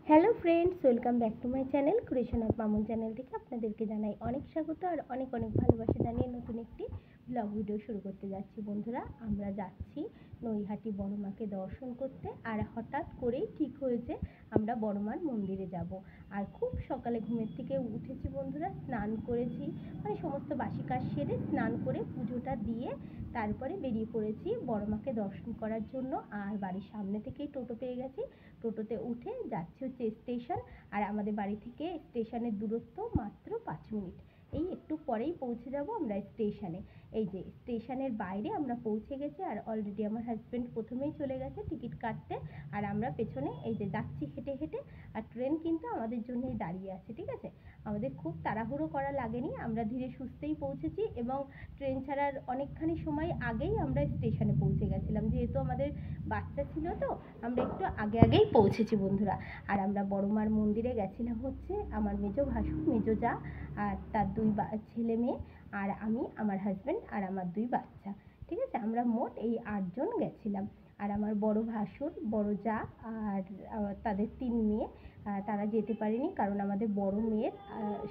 Hello friends, welcome back to my channel creation of Mamun channel থেকে আপনাদেরকে জানাই অনেক স্বাগত আর অনেক অনেক ভালোবাসা জানিয়ে নতুন একটি ব্লগ ভিডিও শুরু করতে যাচ্ছি। বন্ধুরা, আমরা যাচ্ছি নৈহাটি বড়মাকে দর্শন করতে। আর হঠাৎ করেই ঠিক হয়েছে আমরা বড়মার মন্দিরে যাব। আর খুব সকালে ঘুমের থেকে উঠেছি বন্ধুরা, স্নান করেছি, মানে সমস্ত বাসি কাজ সেরে স্নান করে পুজোটা দিয়ে তারপরে বেরিয়ে পড়েছি বড়মাকে দর্শন করার জন্য। আর বাড়ির সামনে থেকেই টোটো পেয়ে গেছি, টোটোতে উঠে যাচ্ছি হচ্ছে স্টেশন। আর আমাদের বাড়ি থেকে স্টেশনের দূরত্ব মাত্র 5 মিনিট। এই একটু পরেই পৌঁছে যাব আমরা স্টেশনে। এই যে স্টেশনের বাইরে আমরা পৌঁছে গেছি। আর অলরেডি আমার হাজব্যান্ড প্রথমেই চলে গেছে টিকিট কাটতে, আর আমরা পেছনে এই যে যাচ্ছি হেঁটে হেঁটে। আর ট্রেন কিন্তু আমাদের জন্যই দাঁড়িয়ে আছে, ঠিক আছে। আমাদের খুব তাড়াহুড়ো করা লাগেনি, আমরা ধীরে সুস্থেই পৌঁছেছি এবং ট্রেন ছাড়ার অনেকখানি সময় আগেই আমরা স্টেশনে পৌঁছে গেছিলাম। যেহেতু আমাদের বাচ্চা ছিল তো আমরা একটু আগেই পৌঁছেছি বন্ধুরা। আর আমরা বড়মার মন্দিরে গেছিলাম হচ্ছে আমার মেজো ভাসুর, মেজো জা আর তার 2 ছেলে মেয়ে, আর আমি, আমার হাজব্যান্ড আর আমার 2 বাচ্চা, ঠিক আছে। আমরা মোট এই 8 জন গেছিলাম। আর আমার বড় ভাসুর, বড় জা আর তাদের 3 মেয়ে, তারা যেতে পারেনি কারণ আমাদের বড় মেয়ের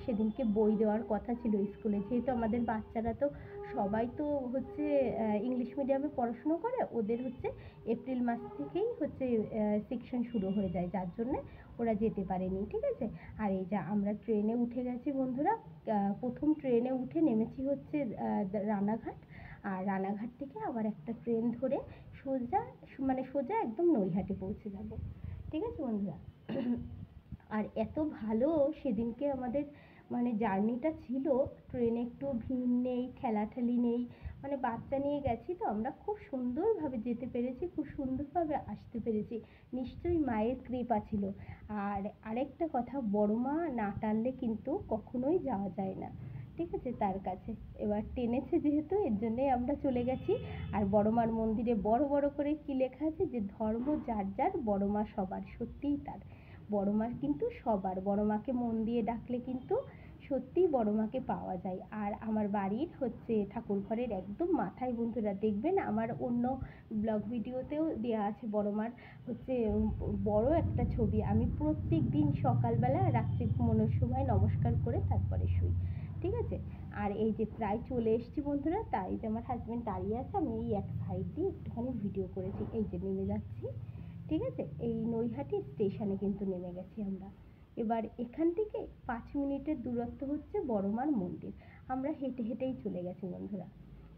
সেদিনকে বই দেওয়ার কথা ছিল স্কুলে। যেহেতু আমাদের বাচ্চারা তো সবাই তো হচ্ছে ইংলিশ মিডিয়ামে পড়াশুনো করে, ওদের হচ্ছে এপ্রিল মাস থেকেই হচ্ছে সেকশন শুরু হয়ে যায়, যার জন্যে ওরা যেতে পারেনি, ঠিক আছে। আর এই যে আমরা ট্রেনে উঠে গেছি বন্ধুরা। প্রথম ট্রেনে উঠে নেমেছি হচ্ছে রানাঘাট। আর রানাঘাট থেকে আবার একটা ট্রেন ধরে সোজা একদম নৈহাটি পৌঁছে যাব, ঠিক আছে বন্ধুরা। আর এত ভালো সেদিনকে আমাদের মানে জার্নিটা ছিল, ট্রেনে একটু ভিড় নেই, ঠেলাঠেলি নেই, মানে বাচ্চা নিয়ে গেছি তো আমরা, খুব সুন্দরভাবে যেতে পেরেছি, খুব সুন্দরভাবে আসতে পেরেছি। নিশ্চয়ই মায়ের কৃপা ছিল। আর আরেকটা কথা, বড়মা না টানলে কিন্তু কখনোই যাওয়া যায় না, ঠিক আছে, তার কাছে। এবার টেনেছে যেহেতু, এর জন্যই আমরা চলে গেছি। আর বড়মার মন্দিরে বড় বড় করে কি লেখা আছে যে ধর্ম যার যার, বড়মা সবার। সত্যিই তার, বড়মা কিন্তু সবার। বড়মাকে মন দিয়ে ডাকলে কিন্তু সত্যিই বড়মাকে পাওয়া যায়। আর আমার বাড়ির হচ্ছে ঠাকুর ঘরের একদম মাথায় বন্ধুরা, দেখবেন আমার অন্য ব্লগ ভিডিওতেও দেওয়া আছে বড়মার হচ্ছে বড় একটা ছবি। আমি প্রত্যেক দিন সকালবেলা রাত্রে ঘুমানোর সময় নমস্কার করে তারপরে শুই, ঠিক আছে। আর এই যে প্রায় চলে এসেছি বন্ধুরা, তাই যে আমার হাজব্যান্ড দাঁড়িয়ে আছে, আমি এই এক সাইড দিয়ে একটুখানি ভিডিও করেছি। এই যে নেমে যাচ্ছি, ঠিক আছে। এই নৈহাটি স্টেশনে কিন্তু নেমে গেছি আমরা। এবার এখান থেকে 5 মিনিটের দূরত্ব হচ্ছে বড়মার মন্দির। আমরা হেঁটে হেঁটেই চলে গেছি বন্ধুরা।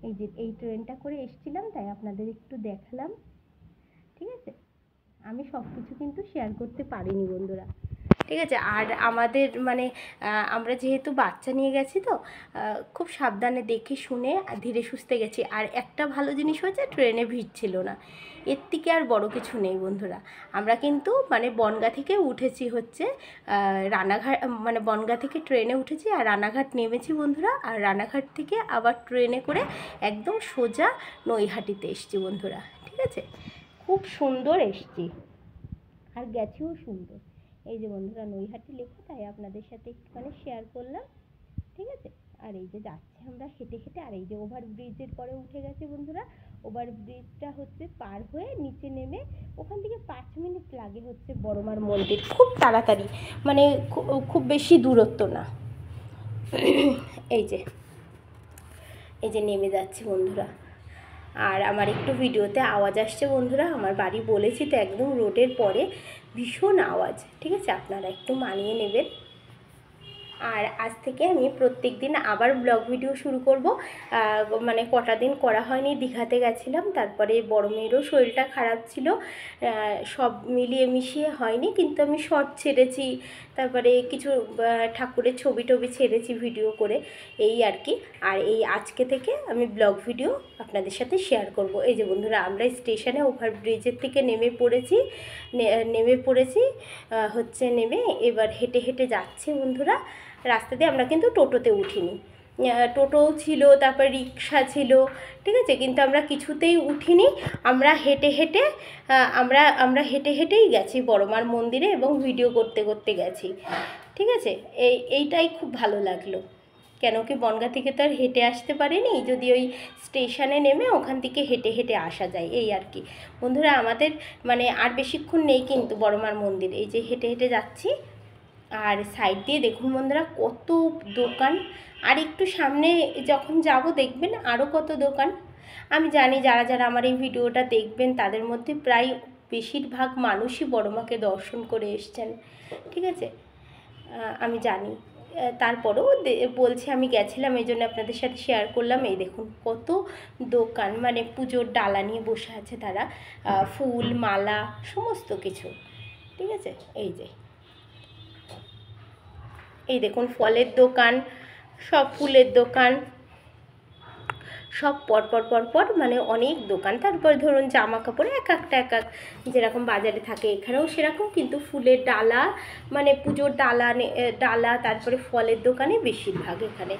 এই যে এই ট্রেনটা করে এসেছিলাম, তাই আপনাদের একটু দেখালাম, ঠিক আছে। আমি সব কিছু কিন্তু শেয়ার করতে পারিনি বন্ধুরা, ঠিক আছে। আর আমাদের মানে আমরা যেহেতু বাচ্চা নিয়ে গেছি তো খুব সাবধানে দেখে শুনে ধীরে সুস্থে গেছি। আর একটা ভালো জিনিস হয়েছে, ট্রেনে ভিড় ছিল না। এর থেকে আর বড় কিছু নেই বন্ধুরা। আমরা কিন্তু মানে বনগাঁ থেকে উঠেছি হচ্ছে রানাঘাট, মানে বনগাঁ থেকে ট্রেনে উঠেছি আর রানাঘাট নেমেছি বন্ধুরা। আর রানাঘাট থেকে আবার ট্রেনে করে একদম সোজা নৈহাটিতে এসছি বন্ধুরা, ঠিক আছে। খুব সুন্দর এসছি আর গেছেও সুন্দর। এই যে বন্ধুরা নৈহাটি লেখা, তাই আপনাদের সাথে একটুখানি শেয়ার করলাম, ঠিক আছে। আর এই যে যাচ্ছি আমরা হেঁটে হেঁটে। আর এই যে ওভারব্রিজের পরে উঠে গেছে বন্ধুরা। ওভারব্রিজটা হচ্ছে পার হয়ে নিচে নেমে ওখান থেকে 5 মিনিট লাগে হচ্ছে বড়মার মন্দির, খুব তাড়াতাড়ি, মানে খুব বেশি দূরত্ব না। এই যে নেমে যাচ্ছি বন্ধুরা। আর আমার একটু ভিডিওতে আওয়াজ আসছে বন্ধুরা, আমার বাড়ি বলেছি তো একদম রোডের পরে, ভীষণ আওয়াজ, ঠিক আছে, আপনারা একটু মানিয়ে নেবেন। আর আজ থেকে আমি প্রত্যেক দিন আবার ব্লগ ভিডিও শুরু করব। মানে কটা দিন করা হয়নি, দীঘাতে গেছিলাম, তারপরে বড় মেয়েরও শরীরটা খারাপ ছিল, সব মিলিয়ে মিশিয়ে হয়নি। কিন্তু আমি শর্ট ছেড়েছি, তারপরে কিছু ঠাকুরের ছবি টবি ছেড়েছি ভিডিও করে, এই আর কি। আর এই আজকে থেকে আমি ব্লগ ভিডিও আপনাদের সাথে শেয়ার করব। এই যে বন্ধুরা আমরা স্টেশনে ওভারব্রিজের থেকে নেমে পড়েছি হচ্ছে নেমে এবার হেঁটে হেঁটে যাচ্ছে বন্ধুরা। রাস্তা দিয়ে আমরা কিন্তু টোটোতে উঠিনি, টোটো ছিল, তারপর রিক্সা ছিল, ঠিক আছে, কিন্তু আমরা কিছুতেই উঠিনি। আমরা হেঁটে হেঁটে আমরা হেঁটে হেঁটেই গেছি বড়মার মন্দিরে এবং ভিডিও করতে করতে গেছি, ঠিক আছে। এইটাই খুব ভালো লাগলো। কেন কি বনগাঁ থেকে তো আর হেঁটে আসতে পারিনি, যদি ওই স্টেশনে নেমে ওখান থেকে হেঁটে হেঁটে আসা যায় এই আর কি। বন্ধুরা আমাদের মানে আর বেশিক্ষণ নেই কিন্তু বড়মার মন্দির, এই যে হেঁটে হেঁটে যাচ্ছি। আর সাইড দিয়ে দেখুন বন্ধুরা কত দোকান, আর একটু সামনে যখন যাব দেখবেন আরও কত দোকান। আমি জানি যারা যারা আমার এই ভিডিওটা দেখবেন তাদের মধ্যে প্রায় বেশিরভাগ মানুষই বড়মাকে দর্শন করে এসছেন, ঠিক আছে, আমি জানি। তারপরেও বলছি আমি গেছিলাম এই জন্য আপনাদের সাথে শেয়ার করলাম। এই দেখুন কত দোকান, মানে পুজোর ডালা নিয়ে বসে আছে তারা, ফুল মালা সমস্ত কিছু, ঠিক আছে। এই দেখুন ফলের দোকান, সব ফুলের দোকান, সব পরপর মানে অনেক দোকান। তারপর ধরুন জামা কাপড় এক এক যেরকম বাজারে থাকে এখানেও সেরকম, কিন্তু ফুলের ডালা মানে পুজোর ডালা তারপরে ফলের দোকানে বেশিরভাগ এখানে,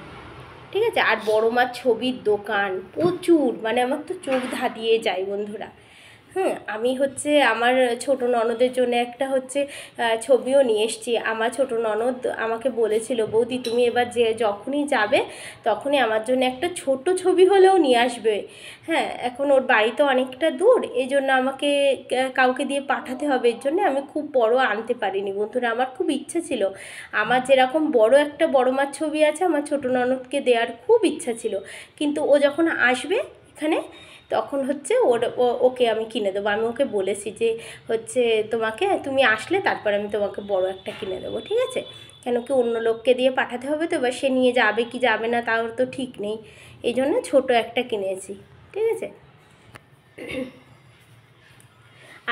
ঠিক আছে। আর বড়মার ছবির দোকান প্রচুর, মানে আমার তো চোখ ধাঁধিয়ে যায় বন্ধুরা। আমি হচ্ছে আমার ছোট ননদের জন্য একটা হচ্ছে ছবিও নিয়ে এসেছি। আমার ছোট ননদ আমাকে বলেছিল, বৌদি তুমি এবার যখনই যাবে তখনই আমার জন্য একটা ছোট ছবি হলেও নিয়ে আসবে। হ্যাঁ, এখন ওর বাড়ি তো অনেকটা দূর, এই জন্য আমাকে কাউকে দিয়ে পাঠাতে হবে, এর জন্য আমি খুব বড় আনতে পারিনি বন্ধুরা। আমার খুব ইচ্ছা ছিল, আমার যেরকম বড় একটা বড়মার ছবি আছে আমার ছোট ননদকে দেওয়ার খুব ইচ্ছা ছিল, কিন্তু ও যখন আসবে এখানে তখন হচ্ছে ওকে আমি কিনে দেবো। আমি ওকে বলেছি যে হচ্ছে তুমি আসলে তারপর আমি তোমাকে বড় একটা কিনে দেবো, ঠিক আছে। কেন কি অন্য লোককে দিয়ে পাঠাতে হবে তো, এবার সে নিয়ে যাবে কি যাবে না তাও তো ঠিক নেই, এই জন্য ছোটো একটা কিনেছি, ঠিক আছে।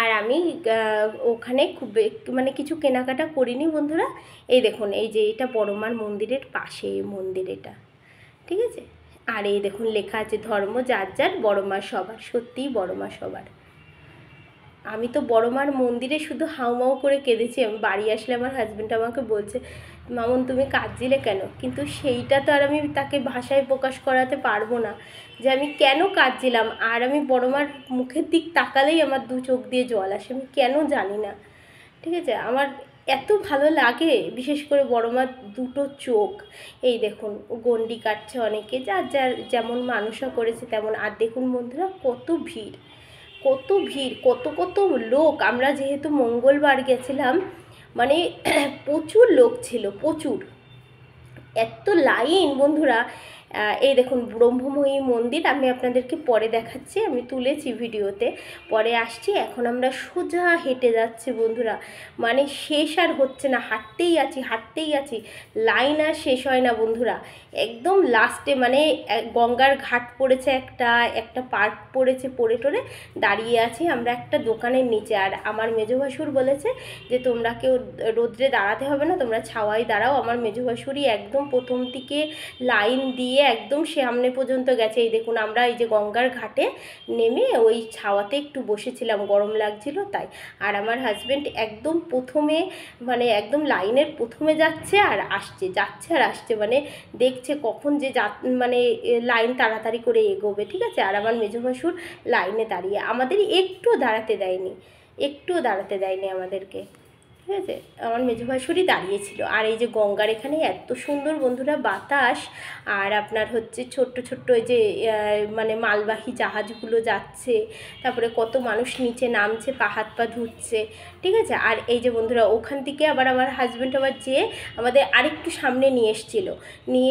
আর আমি ওখানে খুব মানে কিছু কেনাকাটা করিনি বন্ধুরা। এই দেখুন এই যে এটা বড়মার মন্দিরের পাশে মন্দির এটা, ঠিক আছে। আর এই দেখুন লেখা আছে ধর্ম যার যার, বড়মা সবার, সত্যিই বড়মা সবার। আমি তো বড়মার মন্দিরে শুধু হাউমাউ করে কেঁদেছি। আমি বাড়ি আসলে আমার হাজব্যান্ড আমাকে বলছে, মামুন তুমি কাঁদছিলে কেন, কিন্তু সেইটা তো আর আমি তাকে ভাষায় প্রকাশ করাতে পারবো না যে আমি কেন কাঁদছিলাম। আর আমি বড়মার মুখের দিক তাকালেই আমার দু চোখ দিয়ে জল আসে, আমি কেন জানি না, ঠিক আছে। আমার এত ভালো লাগে, বিশেষ করে বড়মার দুটো চোখ। এই দেখুন গন্ডি কাটছে অনেকে, যার যার যেমন মানসা করেছে তেমন। আর দেখুন বন্ধুরা কত ভিড়, কত লোক। আমরা যেহেতু মঙ্গলবার গেছিলাম, মানে প্রচুর লোক ছিল, প্রচুর, এত লাইন বন্ধুরা। এই দেখুন ব্রহ্মময়ী মন্দির, আমি আপনাদেরকে পরে দেখাচ্ছি, আমি তুলেছি ভিডিওতে, পরে আসছি। এখন আমরা সোজা হেঁটে যাচ্ছি বন্ধুরা, মানে শেষ আর হচ্ছে না, হাঁটতেই আছি, লাইন আর শেষ হয় না বন্ধুরা। একদম লাস্টে মানে গঙ্গার ঘাট পড়েছে, একটা পার্ক পড়েছে, পড়ে টরে দাঁড়িয়ে আছি আমরা একটা দোকানের নিচে। আর আমার মেজো ভাসুর বলেছে যে তোমরা কেউ রোদ্রে দাঁড়াতে হবে না, তোমরা ছাওয়াই দাঁড়াও। আমার মেজো ভাসুরই একদম প্রথম থেকে লাইন দিয়ে একদম সামনে পর্যন্ত গেছে। এই দেখুন আমরা এই যে গঙ্গার ঘাটে নেমে ওই ছাওয়াতে একটু বসেছিলাম, গরম লাগছিল তাই। আর আমার হাজব্যান্ড একদম প্রথমে, মানে একদম লাইনের প্রথমে যাচ্ছে আর আসছে, মানে দেখছে কখন যে মানে লাইন তাড়াতাড়ি করে এগোবে, ঠিক আছে। আর আমার মেজো ভাসুর লাইনে দাঁড়িয়ে, আমাদের একটুও দাঁড়াতে দেয়নি আমাদেরকে, ঠিক আছে। আমার মেজো ভাসুরই দাঁড়িয়েছিল। আর এই যে গঙ্গার এখানে এত সুন্দর বন্ধুরা বাতাস, আর আপনার হচ্ছে ছোট্ট এই যে মানে মালবাহী জাহাজগুলো যাচ্ছে, তারপরে কত মানুষ নিচে নামছে, হাত পা ধুচ্ছে, ঠিক আছে। আর এই যে বন্ধুরা ওখান থেকে আবার আমার হাজব্যান্ড আবার যেয়ে আমাদের আরেকটু সামনে নিয়ে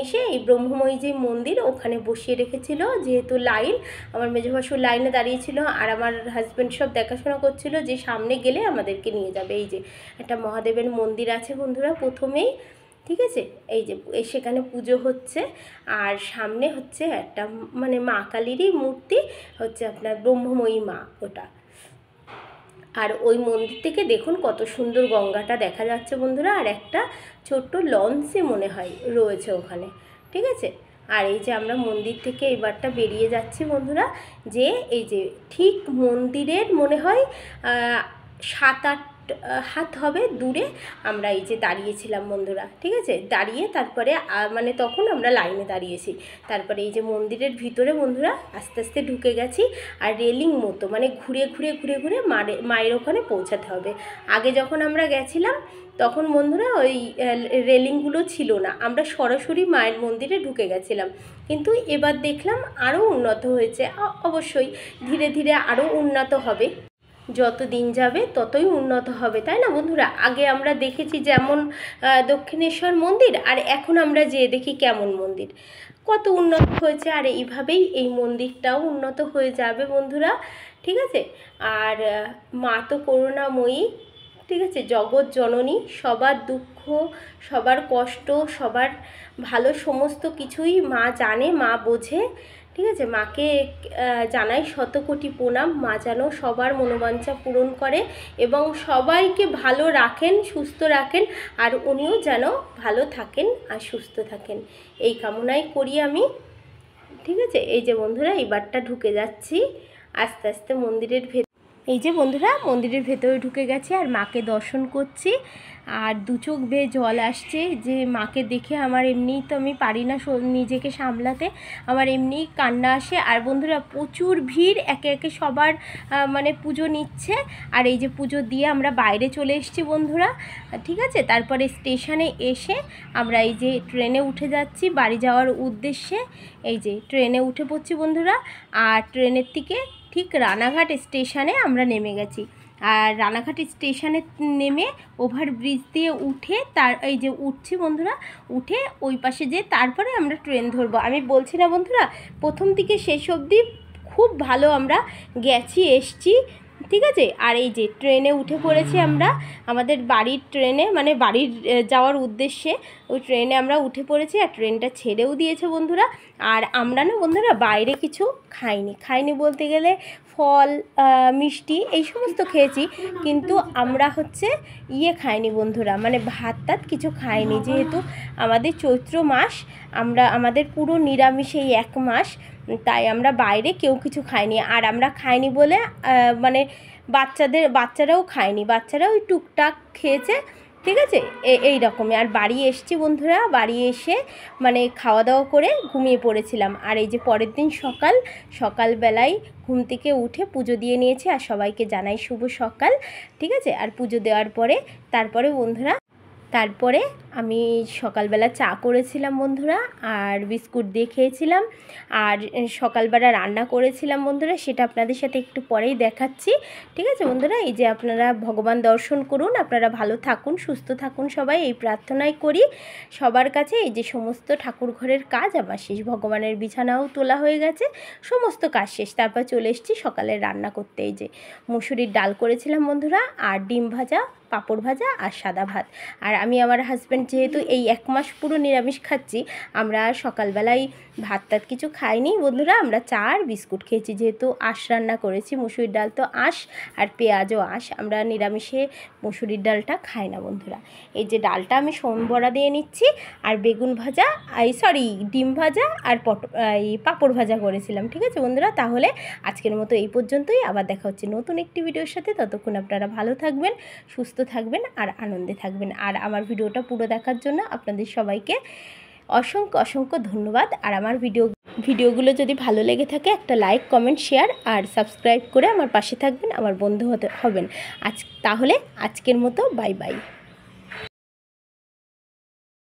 এসে এই ব্রহ্মময়ী যে মন্দির ওখানে বসিয়ে রেখেছিল, যেহেতু লাইন, আমার মেজো ভাসুর লাইনে দাঁড়িয়েছিল আর আমার হাজব্যান্ড সব দেখাশোনা করছিল যে সামনে গেলে আমাদেরকে নিয়ে যাবে। এই যে একটা মহাদেবের মন্দির আছে বন্ধুরা প্রথমেই, ঠিক আছে। এই যে সেখানে পুজো হচ্ছে, আর সামনে হচ্ছে একটা মানে মা কালীরই মূর্তি, হচ্ছে আপনার ব্রহ্মময়ী মা ওটা। আর ওই মন্দির থেকে দেখুন কত সুন্দর গঙ্গাটা দেখা যাচ্ছে বন্ধুরা, আর একটা ছোট্ট লঞ্চে মনে হয় রয়েছে ওখানে, ঠিক আছে। আর এই যে আমরা মন্দির থেকে এবারটা বেরিয়ে যাচ্ছি বন্ধুরা, যে এই যে ঠিক মন্দিরের মনে হয় 7-8 হাত হবে দূরে আমরা এই যে দাঁড়িয়েছিলাম বন্ধুরা, ঠিক আছে। দাঁড়িয়ে তারপরে মানে তখন আমরা লাইনে দাঁড়িয়েছি। তারপরে এই যে মন্দিরের ভিতরে বন্ধুরা আস্তে আস্তে ঢুকে গেছি। আর রেলিং মতো মানে ঘুরে ঘুরে ঘুরে ঘুরে মায়ের ওখানে পৌঁছাতে হবে। আগে যখন আমরা গেছিলাম তখন বন্ধুরা ওই রেলিংগুলো ছিল না, আমরা সরাসরি মায়ের মন্দিরে ঢুকে গেছিলাম। কিন্তু এবার দেখলাম আরও উন্নত হয়েছে। অবশ্যই ধীরে ধীরে আরও উন্নত হবে, যত দিন যাবে ততই উন্নত হবে, তাই না বন্ধুরা। আগে আমরা দেখেছি যেমন দক্ষিণেশ্বর মন্দির, আর এখন আমরা যেয়ে দেখি কেমন মন্দির, কত উন্নত হয়েছে। আর এইভাবেই এই মন্দিরটাও উন্নত হয়ে যাবে বন্ধুরা, ঠিক আছে। আর মা তো করুণাময়ী, ঠিক আছে, জগৎ জননী, সবার দুঃখ সবার কষ্ট সবার ভালো সমস্ত কিছুই মা জানে, মা বোঝে, ঠিক আছে। মাকে জানাই শতকোটি প্রণাম। মা যেন সবার মনোবাঞ্ছা পূরণ করে এবং সবাইকে ভালো রাখেন, সুস্থ রাখেন, আর উনিও যেন ভালো থাকেন আর সুস্থ থাকেন, এই কামনাই করি আমি, ঠিক আছে। এই যে বন্ধুরা এইবারটা ঢুকে যাচ্ছি আস্তে আস্তে মন্দিরের ভেতর। এই যে বন্ধুরা মন্দিরের ভেতরে ঢুকে গেছে আর মাকে দর্শন করছি, আর দু চোখ বেয়ে জল আসছে। যে মাকে দেখে আমার এমনিই তো আমি পারি না নিজেকে সামলাতে, আমার এমনিই কান্না আসে। আর বন্ধুরা প্রচুর ভিড়, একে একে সবার মানে পুজো নিচ্ছে। আর এই যে পুজো দিয়ে আমরা বাইরে চলে এসেছি বন্ধুরা, ঠিক আছে। তারপরে স্টেশনে এসে আমরা এই যে ট্রেনে উঠে যাচ্ছি বাড়ি যাওয়ার উদ্দেশ্যে। এই যে ট্রেনে উঠে পড়ছি বন্ধুরা, আর ট্রেনের থেকে ঠিক রানাঘাট স্টেশনে আমরা নেমে গেছি। আর রানাঘাট স্টেশনে নেমে ওভারব্রিজ দিয়ে উঠে এই যে উঠছি বন্ধুরা, উঠে ওই পাশে যেয়ে তারপরে আমরা ট্রেন ধরবো। আমি বলছি না বন্ধুরা, প্রথম থেকে শেষ অবধি খুব ভালো আমরা গেছি এসছি, ঠিক আছে। আর এই যে ট্রেনে উঠে পড়েছি আমরা, আমাদের বাড়ির ট্রেনে, মানে বাড়ির যাওয়ার উদ্দেশ্যে ওই ট্রেনে আমরা উঠে পড়েছি। আর ট্রেনটা ছেড়েও দিয়েছে বন্ধুরা। আর আমরা না বন্ধুরা বাইরে কিছু খাইনি বলতে গেলে ফল মিষ্টি এই সমস্ত খেয়েছি, কিন্তু আমরা হচ্ছে খাইনি বন্ধুরা, মানে ভাত টাত কিছু খাইনি। যেহেতু আমাদের চৈত্র মাস, আমাদের পুরো নিরামিষ এই 1 মাস, তাই আমরা বাইরে কেউ কিছু খাইনি। আর আমরা খাইনি বলে মানে বাচ্চারাও খায়নি, বাচ্চারাও ওই টুকটাক খেয়েছে, ঠিক আছে, এই রকমই। আর বাড়ি এসছি বন্ধুরা, বাড়ি এসে মানে খাওয়া দাওয়া করে ঘুমিয়ে পড়েছিলাম। আর এই যে পরের দিন সকালবেলায় ঘুম থেকে উঠে পুজো দিয়ে নিয়েছি। আর সবাইকে জানাই শুভ সকাল, ঠিক আছে। আর পুজো দেওয়ার পরে তারপরে বন্ধুরা আমি সকালবেলা চা করেছিলাম বন্ধুরা, আর বিস্কুট দিয়ে খেয়েছিলাম। আর সকালবেলা রান্না করেছিলাম বন্ধুরা, সেটা আপনাদের সাথে একটু পরেই দেখাচ্ছি, ঠিক আছে বন্ধুরা। এই যে আপনারা ভগবান দর্শন করুন, আপনারা ভালো থাকুন, সুস্থ থাকুন সবাই, এই প্রার্থনাই করি সবার কাছে। এই যে সমস্ত ঠাকুর ঘরের কাজ আমার শেষ, ভগবানের বিছানাও তোলা হয়ে গেছে, সমস্ত কাজ শেষ। তারপর চলে এসেছি সকালে রান্না করতে। এই যে মুসুরির ডাল করেছিলাম বন্ধুরা, আর ডিম ভাজা, পাঁপড় ভাজা আর সাদা ভাত। আর আমি আমার হাজব্যান্ড যেহেতু এই 1 মাস পুরো নিরামিষ খাচ্ছি, আমরা সকালবেলায় ভাত টাত কিছু খাইনি বন্ধুরা, আমরা চা আর বিস্কুট খেয়েছি। যেহেতু আঁশ রান্না করেছি, মুসুরির ডাল তো আঁশ আর পেঁয়াজও আঁশ, আমরা নিরামিষে মুসুরির ডালটা খাই না বন্ধুরা। এই যে ডালটা আমি সোমবড়া দিয়ে নিচ্ছি, আর বেগুন ভাজা, ডিম ভাজা আর পাঁপড় ভাজা করেছিলাম, ঠিক আছে বন্ধুরা। তাহলে আজকের মতো এই পর্যন্তই, আবার দেখা হচ্ছে নতুন একটি ভিডিওর সাথে। ততক্ষণ আপনারা ভালো থাকবেন, সুস্থ থাকবেন আর আনন্দে থাকবেন। আর আমার ভিডিওটা পুরো দেখার জন্য আপনাদের সবাইকে অসংখ্য ধন্যবাদ। আর আমার ভিডিওগুলো যদি ভালো লেগে থাকে একটা লাইক, কমেন্ট, শেয়ার আর সাবস্ক্রাইব করে আমার পাশে থাকবেন, আমার বন্ধু হবেন। তাহলে আজকের মতো বাই বাই।